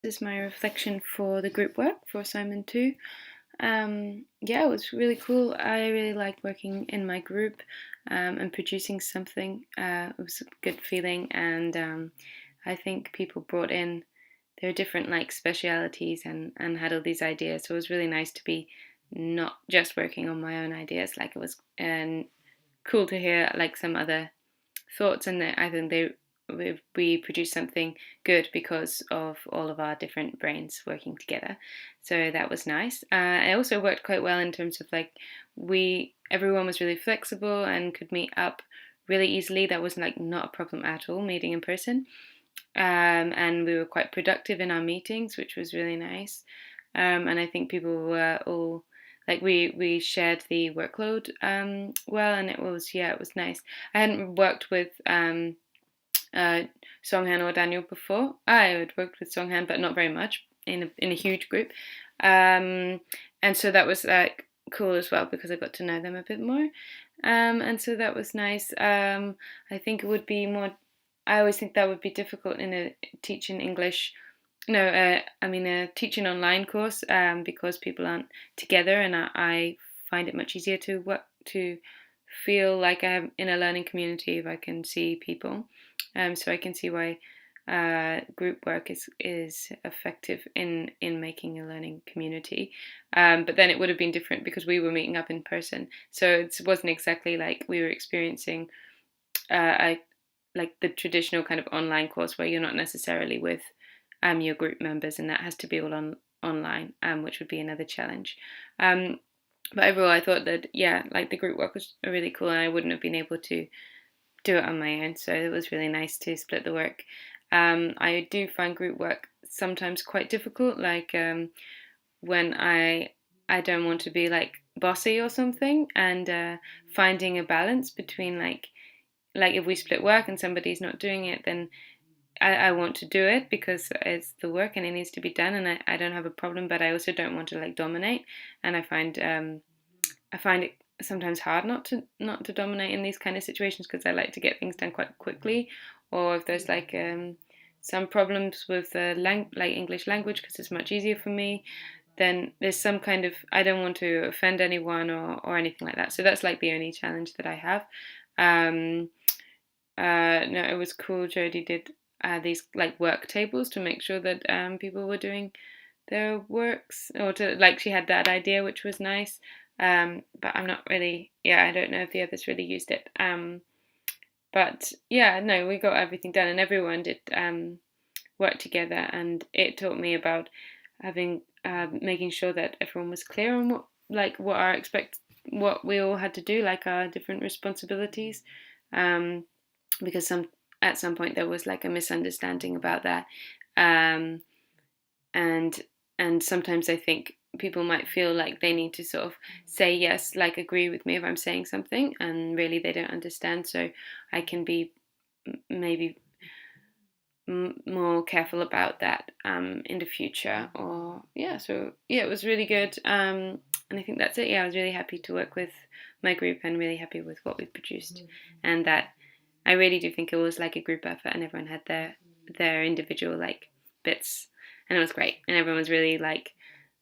This is my reflection for the group work for assignment 2. Yeah, it was really cool. I really liked working in my group and producing something. It was a good feeling, and I think people brought in their different specialities and had all these ideas. So it was really nice to be not just working on my own ideas. Like it was cool to hear some other thoughts, and I think we produced something good because of all of our different brains working together. So that was nice. It also worked quite well in terms of everyone was really flexible and could meet up really easily. That was not a problem at all, meeting in person. And we were quite productive in our meetings, which was really nice. And I think people were all we shared the workload well, and it was nice. I hadn't worked with Songhan or Daniel before. I had worked with Songhan, but not very much in a huge group, and so that was cool as well because I got to know them a bit more, and so that was nice. I think it would be more. I always think that would be difficult in a teaching English. No, a teaching online course because people aren't together, and I find it much easier to work to feel like I'm in a learning community if I can see people. So I can see why group work is effective in making a learning community. But then it would have been different because we were meeting up in person, so it wasn't exactly like we were experiencing the traditional kind of online course where you're not necessarily with your group members, and that has to be all online, which would be another challenge. But overall, I thought that the group work was really cool, and I wouldn't have been able to do it on my own. So it was really nice to split the work. I do find group work sometimes quite difficult, when I don't want to be bossy or something, and finding a balance between if we split work and somebody's not doing it, then I want to do it because it's the work and it needs to be done, and I don't have a problem, but I also don't want to dominate, and I find it sometimes hard not to dominate in these kind of situations because I like to get things done quite quickly, or if there's some problems with the English language because it's much easier for me, then there's some kind of I don't want to offend anyone or anything like that. So that's the only challenge that I have. No, it was cool. Jodie did these work tables to make sure that people were doing their works, or to she had that idea, which was nice. But I'm not really. Yeah, I don't know if the others really used it. But yeah, no, we got everything done, and everyone did work together, and it taught me about having making sure that everyone was clear on what we all had to do, our different responsibilities. Because at some point there was a misunderstanding about that, and sometimes I think people might feel like they need to sort of say yes, agree with me if I'm saying something, and really they don't understand. So I can be maybe more careful about that in the future. Or so it was really good, and I think that's it. I was really happy to work with my group and really happy with what we produced, and that I really do think it was a group effort, and everyone had their individual bits, and it was great, and everyone was really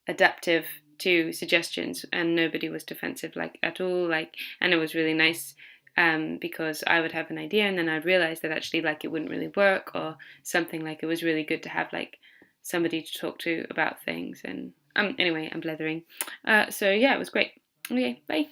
adaptive to suggestions, and nobody was defensive at all, and it was really nice because I would have an idea and then I'd realize that actually it wouldn't really work or something. It was really good to have somebody to talk to about things. And anyway, I'm blethering. So yeah, it was great. Okay, bye.